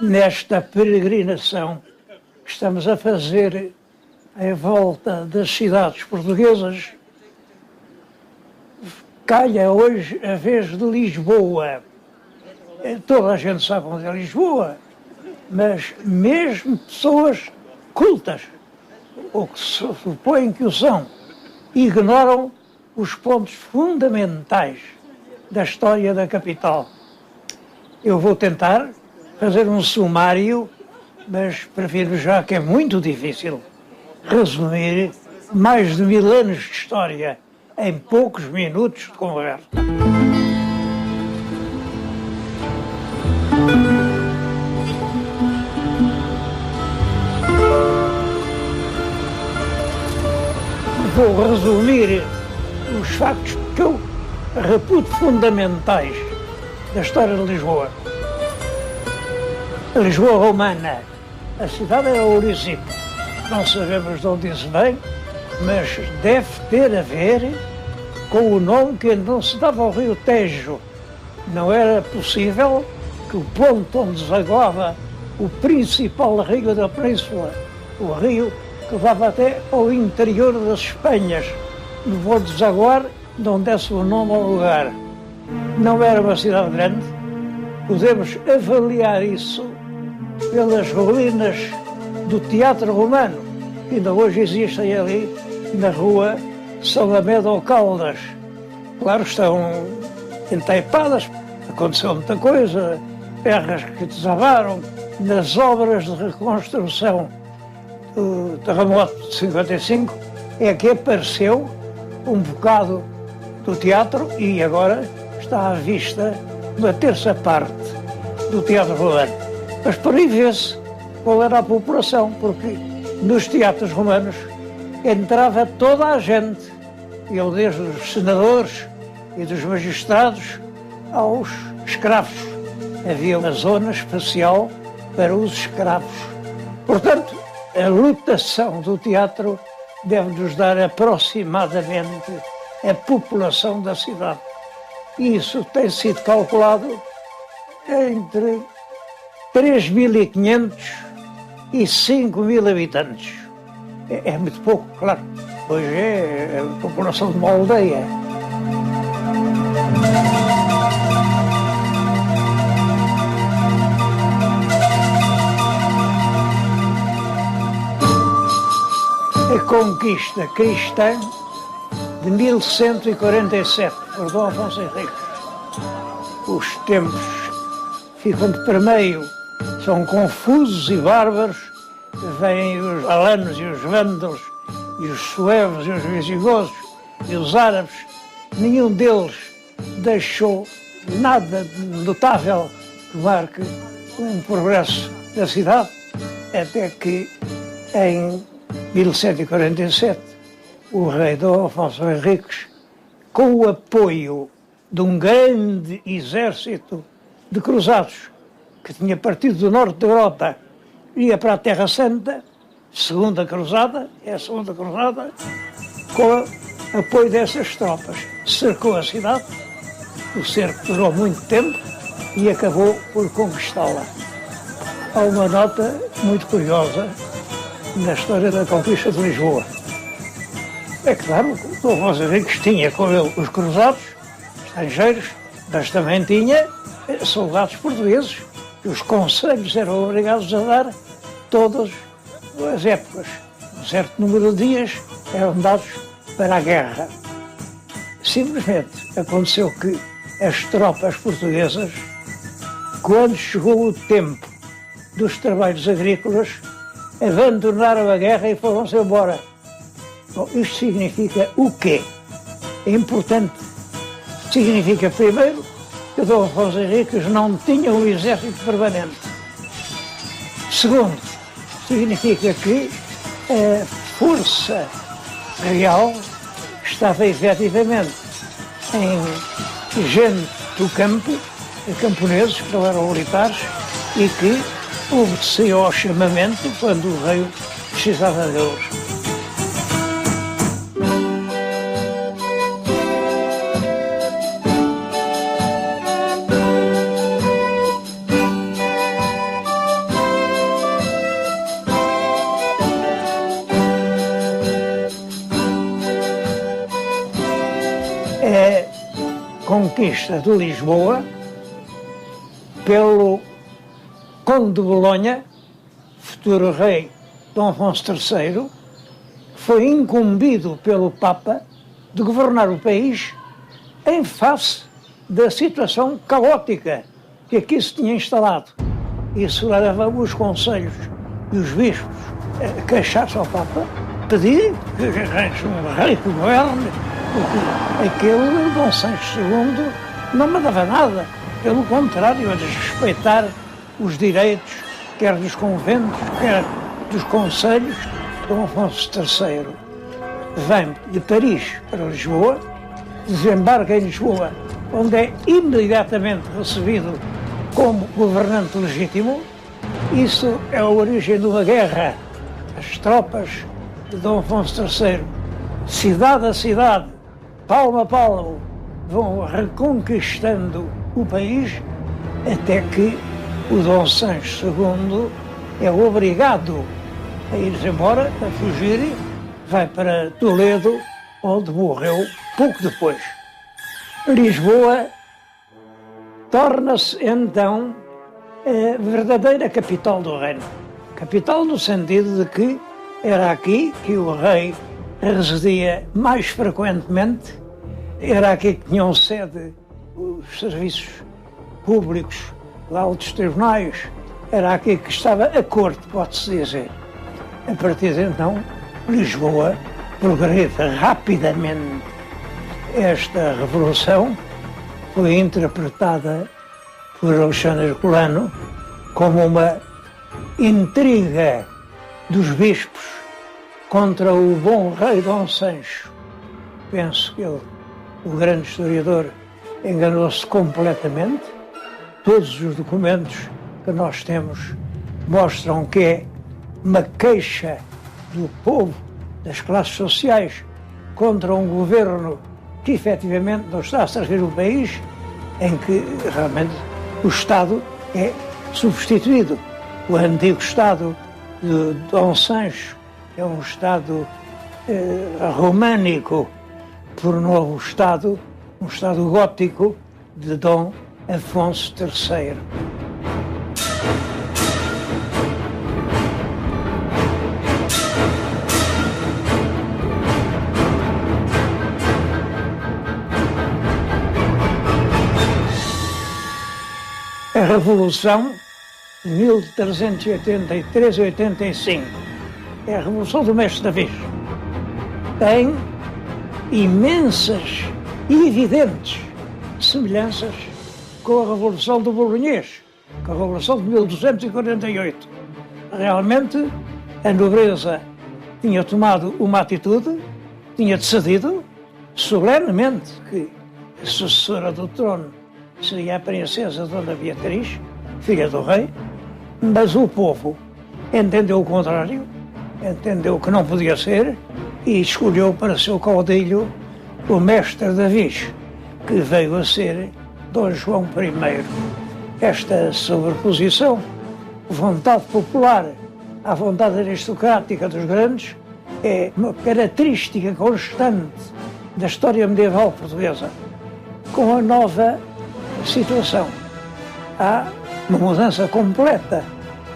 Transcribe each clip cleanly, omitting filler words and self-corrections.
nesta peregrinação que estamos a fazer em volta das cidades portuguesas, calha hoje a vez de Lisboa. Toda a gente sabe onde é Lisboa, mas mesmo pessoas cultas, ou que supõem que o são, ignoram os pontos fundamentais da história da capital. Eu vou tentar fazer um sumário, mas prefiro já que é muito difícil resumir mais de 1000 anos de história em poucos minutos de conversa. Vou resumir os factos que eu reputo fundamentais da história de Lisboa. A Lisboa romana, a cidade era Ourizico. Não sabemos de onde isso vem, mas deve ter a ver com o nome que não se dava ao rio Tejo. Não era possível que o ponto onde desaguava o principal rio da península, o rio que dava até ao interior das Espanhas, levou desaguar de onde desse o nome ao lugar. Não era uma cidade grande. Podemos avaliar isso pelas ruínas do Teatro Romano, que ainda hoje existem ali na rua São Amédio Caldas. Claro, estão entaipadas, aconteceu muita coisa, terras que desabaram. Nas obras de reconstrução do terremoto de 55 é que apareceu um bocado do teatro e agora está à vista uma terça parte do Teatro Romano. Mas por aí vê-se qual era a população, porque nos teatros romanos entrava toda a gente, eu desde os senadores e dos magistrados aos escravos. Havia uma zona especial para os escravos. Portanto, a lotação do teatro deve nos dar aproximadamente a população da cidade. E isso tem sido calculado entre 3.500 e 5.000 habitantes. É muito pouco, claro. Hoje é a população de uma aldeia. A conquista cristã de 1147, por Dom Afonso Henriques. Os tempos ficam de permeio, são confusos e bárbaros, vêm os alanos e os vândalos, e os suevos e os visigodos, e os árabes. Nenhum deles deixou nada notável que marque um progresso da cidade, até que em 1147 o rei Dom Afonso Henriques, com o apoio de um grande exército de cruzados que tinha partido do norte da Europa, ia para a Terra Santa, segunda cruzada, com o apoio dessas tropas, cercou a cidade. O cerco durou muito tempo e acabou por conquistá-la. Há uma nota muito curiosa na história da conquista de Lisboa. É claro que o Dom Afonso Henriques tinha com ele os cruzados, estrangeiros, mas também tinha soldados portugueses, que os conselhos eram obrigados a dar todas as épocas. Um certo número de dias eram dados para a guerra. Simplesmente aconteceu que as tropas portuguesas, quando chegou o tempo dos trabalhos agrícolas, abandonaram a guerra e foram-se embora. Bom, isto significa o quê? É importante. Significa, primeiro, que Dom Afonso Henriques não tinha um exército permanente. Segundo, significa que a força real estava efetivamente em gente do campo, camponeses, que não eram militares, e que obedeciam ao chamamento quando o rei precisava deles. a conquista de Lisboa pelo Conde de Bolonha, futuro rei Dom Afonso III, foi incumbido pelo Papa de governar o país em face da situação caótica que aqui se tinha instalado. Isso leva os conselhos e os bispos a queixar-se ao Papa, pedir que arranje um rei que governe, porque aquele Dom Sancho II não mandava nada, pelo contrário, a desrespeitar os direitos, quer dos conventos, quer dos conselhos. Dom Afonso III vem de Paris para Lisboa, desembarca em Lisboa, onde é imediatamente recebido como governante legítimo. Isso é a origem de uma guerra. As tropas de Dom Afonso III, cidade a cidade, palmo a palmo, vão reconquistando o país até que o Dom Sancho II é obrigado a ir embora, a fugir, vai para Toledo, onde morreu pouco depois. Lisboa torna-se então a verdadeira capital do reino. Capital no sentido de que era aqui que o rei residia mais frequentemente, era aqui que tinham sede os serviços públicos, altos tribunais, era aqui que estava a corte, pode-se dizer. A partir de então, Lisboa progride rapidamente. Esta revolução foi interpretada por Alexandre Herculano como uma intriga dos bispos contra o bom rei Dom Sancho. Penso que ele, o grande historiador, enganou-se completamente. Todos os documentos que nós temos mostram que é uma queixa do povo, das classes sociais, contra um governo que efetivamente não está a servir o país, em que realmente o Estado é substituído. O antigo Estado de Dom Sancho é um Estado românico por um novo Estado, um Estado gótico de Dom Afonso III. A Revolução de 1383-85 é a Revolução do Mestre David. Tem imensas e evidentes semelhanças com a Revolução do Bolonhês, com a Revolução de 1248. Realmente, a nobreza tinha tomado uma atitude, tinha decidido solenemente que a sucessora do trono seria a princesa Dona Beatriz, filha do rei, mas o povo entendeu o contrário, entendeu que não podia ser e escolheu para seu caudilho o mestre David, que veio a ser Dom João I. Esta sobreposição, vontade popular à vontade aristocrática dos grandes, é uma característica constante da história medieval portuguesa. Com a nova situação, há uma mudança completa.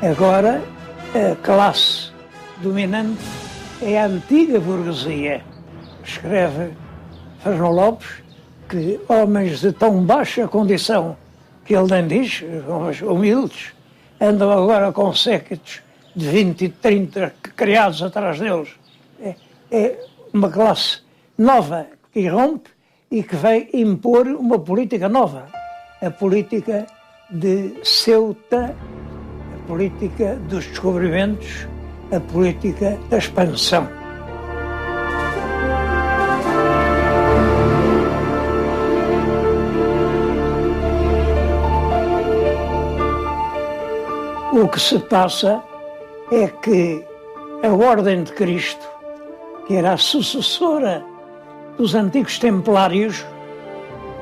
Agora, a classe dominante é a antiga burguesia. Escreve Fernão Lopes que homens de tão baixa condição, que ele nem diz, homens humildes, andam agora com séquitos de 20 e 30 criados atrás deles. É uma classe nova que irrompe e que vai impor uma política nova. A política de Ceuta, a política dos descobrimentos, a política da expansão. O que se passa é que a Ordem de Cristo, que era a sucessora dos antigos templários,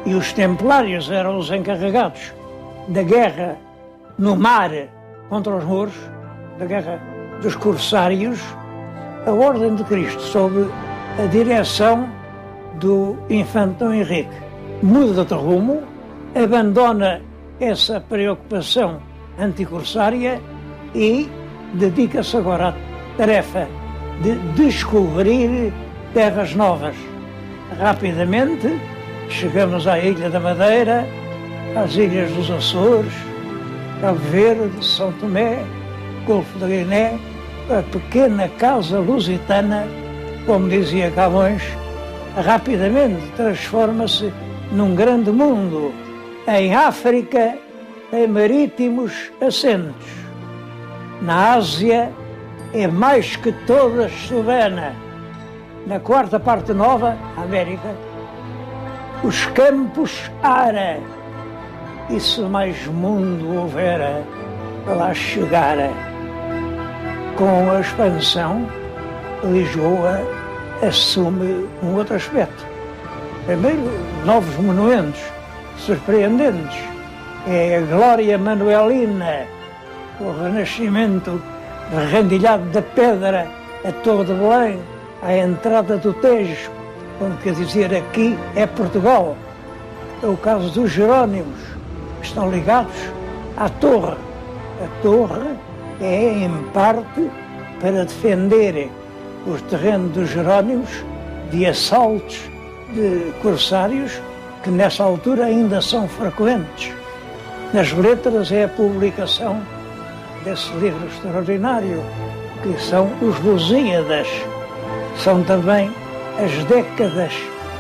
e os templários eram os encarregados da guerra no mar contra os mouros, da guerra dos corsários, a Ordem de Cristo, sob a direção do infante Dom Henrique. Muda de rumo, abandona essa preocupação anticorsária e dedica-se agora à tarefa de descobrir terras novas. Rapidamente chegamos à Ilha da Madeira, às Ilhas dos Açores, Cabo Verde, São Tomé, Golfo da Guiné, a pequena casa lusitana, como dizia Camões, rapidamente transforma-se num grande mundo. Em África tem marítimos assentos. Na Ásia é mais que todas soberana. Na quarta parte nova, América, os campos ara. E se mais mundo houvera, lá chegara. Com a expansão, Lisboa assume um outro aspecto. Primeiro, novos monumentos surpreendentes. É a glória manuelina, o renascimento rendilhado da pedra, a Torre de Belém, à entrada do Tejo, como quer dizer, aqui é Portugal. É o caso dos Jerónimos, que estão ligados à Torre. A Torre é, em parte, para defender os terrenos dos Jerónimos de assaltos de corsários, que nessa altura ainda são frequentes. Nas letras é a publicação desse livro extraordinário, que são os Lusíadas. São também as décadas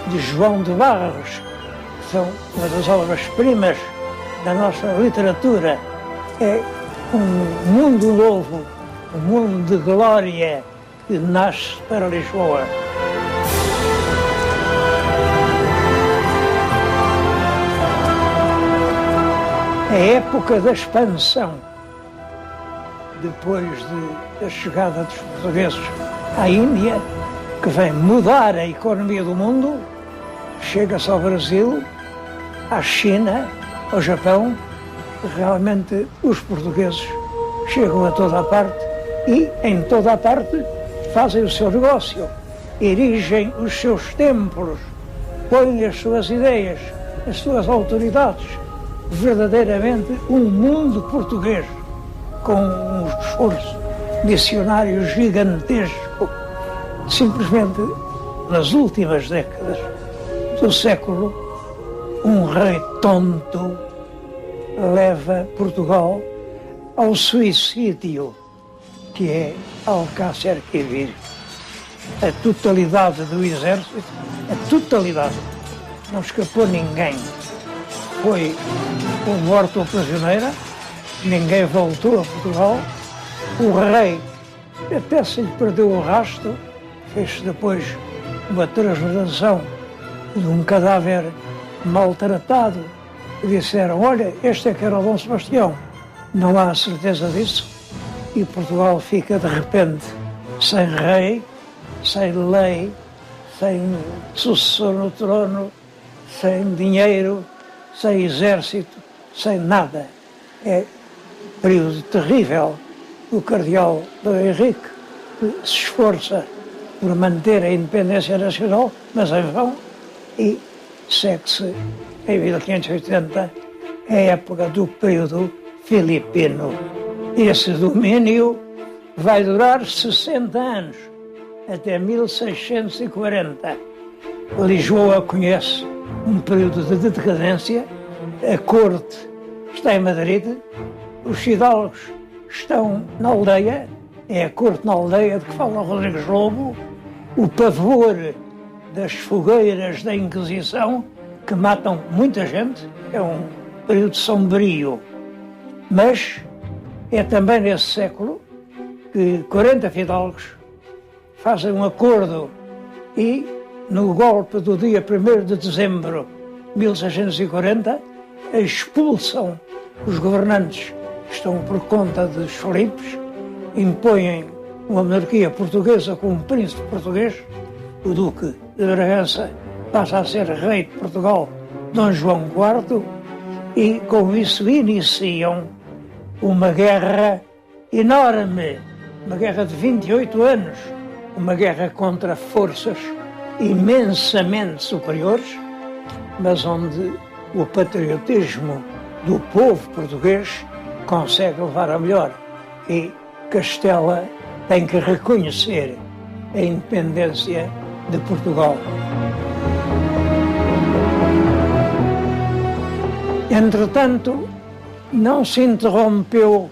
de João de Barros, que são uma das obras-primas da nossa literatura. É um mundo novo, um mundo de glória que nasce para Lisboa. A época da expansão, depois da chegada dos portugueses à Índia, que vem mudar a economia do mundo, chega-se ao Brasil, à China, ao Japão. Realmente os portugueses chegam a toda a parte e em toda a parte fazem o seu negócio, erigem os seus templos, põem as suas ideias, as suas autoridades. Verdadeiramente um mundo português com um esforço missionário gigantesco. Simplesmente nas últimas décadas do século, um rei tonto leva Portugal ao suicídio, que é Alcácer Quibir. A totalidade do exército, a totalidade, não escapou ninguém. Foi ou morto ou prisioneira, ninguém voltou a Portugal. O rei até se lhe perdeu o rastro, fez depois uma translação de um cadáver maltratado. E disseram, olha, este é que era o Dom Sebastião. Não há certeza disso. E Portugal fica de repente sem rei, sem lei, sem sucessor no trono, sem dinheiro, sem exército, sem nada. É um período terrível. O cardeal Dom Henrique se esforça por manter a independência nacional, mas em vão, e segue-se em 1580 a época do período filipino. Esse domínio vai durar 60 anos, até 1640. Lisboa conhece um período de decadência, a corte está em Madrid, os fidalgos estão na aldeia, é a corte na aldeia de que fala Rodrigues Lobo, o pavor das fogueiras da Inquisição, que matam muita gente, é um período sombrio. Mas é também nesse século que 40 fidalgos fazem um acordo e, no golpe do dia 1º de dezembro de 1640, expulsam os governantes que estão por conta dos Filipes, impõem uma monarquia portuguesa com um príncipe português, o Duque de Bragança passa a ser rei de Portugal, Dom João IV, e com isso iniciam uma guerra enorme, uma guerra de 28 anos, uma guerra contra forças imensamente superiores, mas onde o patriotismo do povo português consegue levar a melhor. E Castela tem que reconhecer a independência de Portugal. Entretanto, não se interrompeu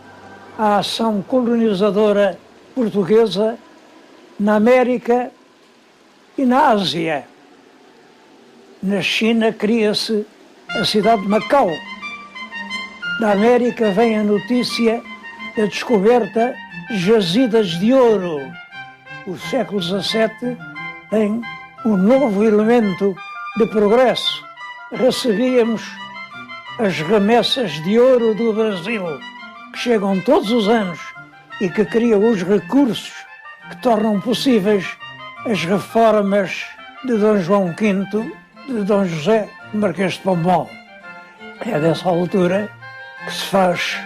a ação colonizadora portuguesa na América e na Ásia. Na China cria-se a cidade de Macau. Da América vem a notícia da descoberta de jazidas de ouro. O século XVII tem um novo elemento de progresso. Recebíamos as remessas de ouro do Brasil, que chegam todos os anos e que criam os recursos que tornam possíveis as reformas de Dom João V, de Dom José Marquês de Pombal. É dessa altura que se faz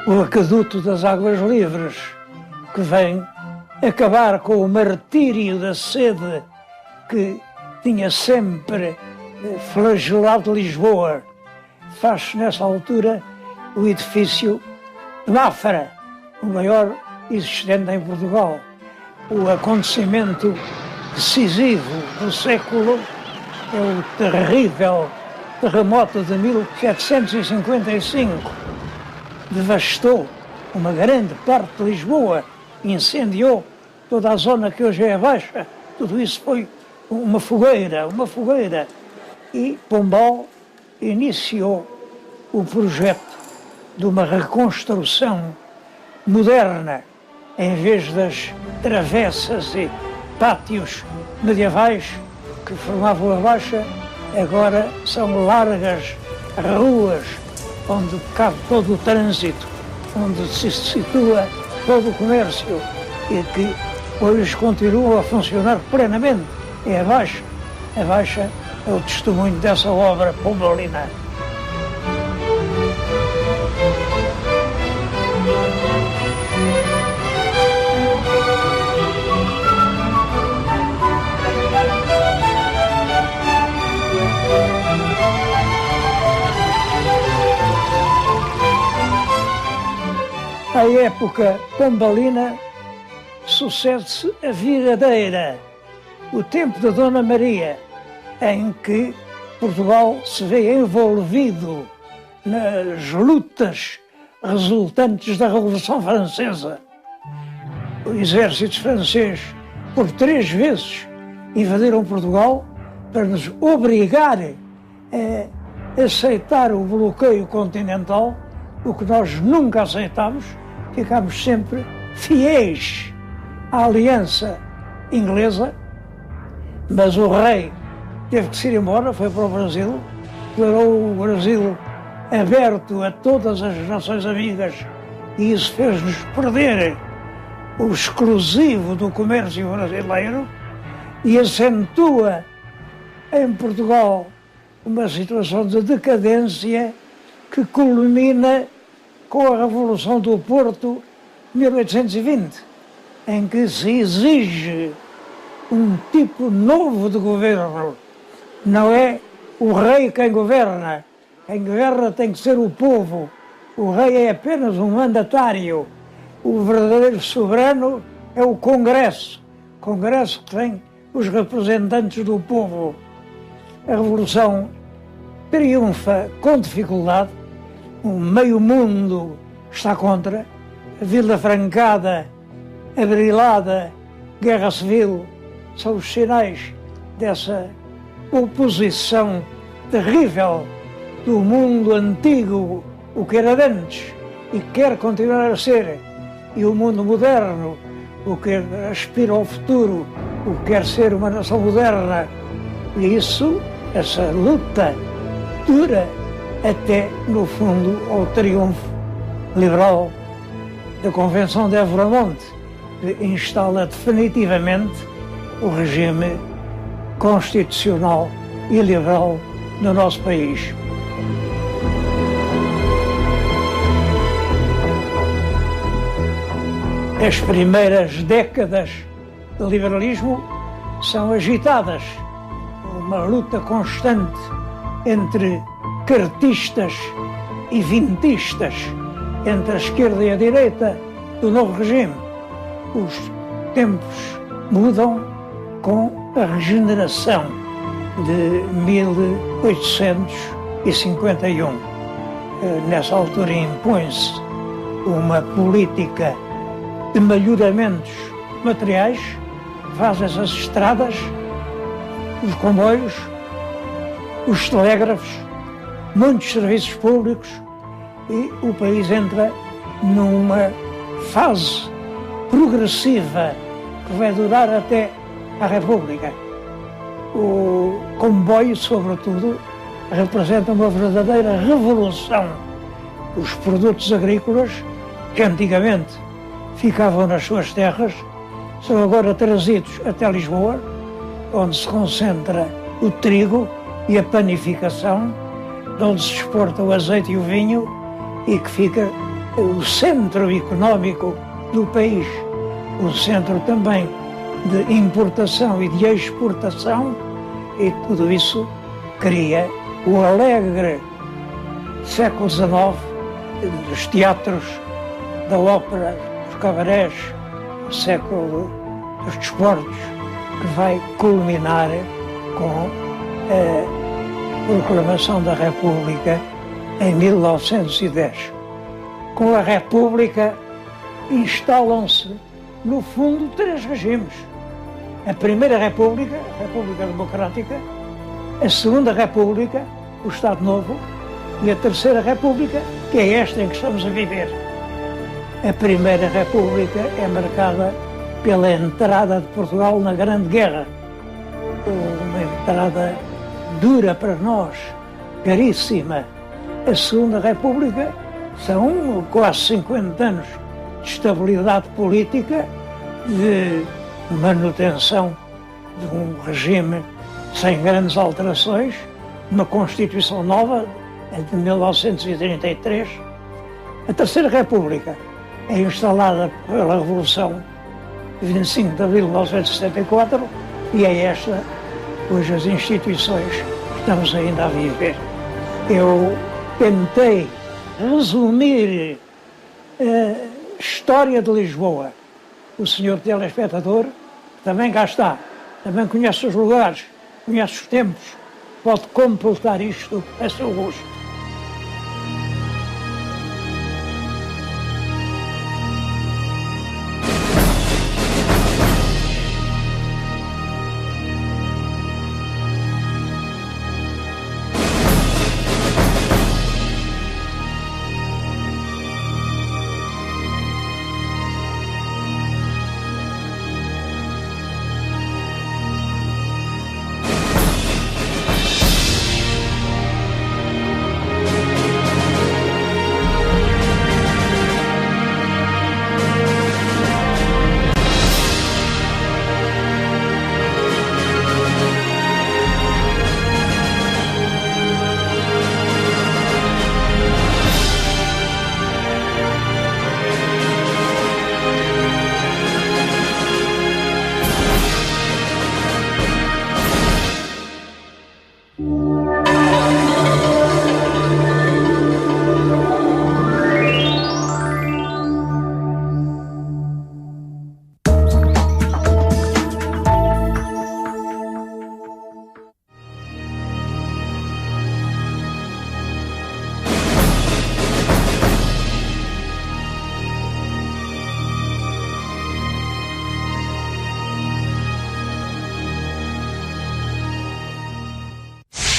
o aqueduto das Águas Livres, que vem acabar com o martírio da sede que tinha sempre flagelado Lisboa. Faz-se nessa altura o edifício de Mafra, o maior existente em Portugal. O acontecimento decisivo do século é o terrível terremoto de 1755. Devastou uma grande parte de Lisboa, incendiou toda a zona que hoje é a Baixa. Tudo isso foi uma fogueira. E Pombal iniciou o projeto de uma reconstrução moderna. Em vez das travessas e pátios medievais que formavam a Baixa, agora são largas ruas onde cabe todo o trânsito, onde se situa todo o comércio e que hoje continuam a funcionar plenamente. É a Baixa. A Baixa é o testemunho dessa obra pombalina. À época pombalina sucede-se a Viradeira, o tempo da Dona Maria, em que Portugal se vê envolvido nas lutas resultantes da Revolução Francesa. O exército francês, por 3 vezes, invadiram Portugal para nos obrigar a aceitar o bloqueio continental, o que nós nunca aceitámos. Ficámos sempre fiéis à aliança inglesa, mas o rei teve que se ir embora, foi para o Brasil, declarou o Brasil aberto a todas as nações amigas e isso fez-nos perder o exclusivo do comércio brasileiro e acentua em Portugal uma situação de decadência que culmina com a Revolução do Porto, 1820, em que se exige um tipo novo de governo. Não é o rei quem governa tem que ser o povo. O rei é apenas um mandatário. O verdadeiro soberano é o Congresso que tem os representantes do povo. A Revolução triunfa com dificuldade. O meio mundo está contra, a Vila Francada, a Brilhada, Guerra Civil, são os sinais dessa oposição terrível do mundo antigo, o que era antes e quer continuar a ser, e o mundo moderno, o que aspira ao futuro, o que quer ser uma nação moderna. E isso, essa luta dura até, no fundo, ao triunfo liberal da Convenção de Évora Monte, que instala definitivamente o regime constitucional e liberal no nosso país. As primeiras décadas de liberalismo são agitadas, uma luta constante entre cartistas e vintistas, entre a esquerda e a direita do novo regime. Os tempos mudam com a regeneração de 1851. Nessa altura impõe-se uma política de melhoramentos materiais, fazem-se as estradas, os comboios, os telégrafos, muitos serviços públicos, e o país entra numa fase progressiva que vai durar até a República. O comboio, sobretudo, representa uma verdadeira revolução. Os produtos agrícolas, que antigamente ficavam nas suas terras, são agora trazidos até Lisboa, onde se concentra o trigo e a panificação, de onde se exporta o azeite e o vinho, e que fica o centro económico do país, o centro também de importação e de exportação, e tudo isso cria o alegre século XIX dos teatros, da ópera, dos cabarés, o século dos desportos, que vai culminar com a proclamação da República em 1910. Com a República instalam-se, no fundo, três regimes. A Primeira República, a República Democrática, a Segunda República, o Estado Novo, e a Terceira República, que é esta em que estamos a viver. A Primeira República é marcada pela entrada de Portugal na Grande Guerra. Uma entrada dura para nós, caríssima. A Segunda República são quase 50 anos de estabilidade política, de manutenção de um regime sem grandes alterações, uma Constituição nova, de 1933. A Terceira República é instalada pela Revolução de 25 de abril de 1974 e é esta cujas instituições estamos ainda a viver. Eu tentei resumir a história de Lisboa. O senhor telespectador também cá está, também conhece os lugares, conhece os tempos, pode completar isto a seu gosto.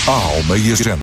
Alma e a gente.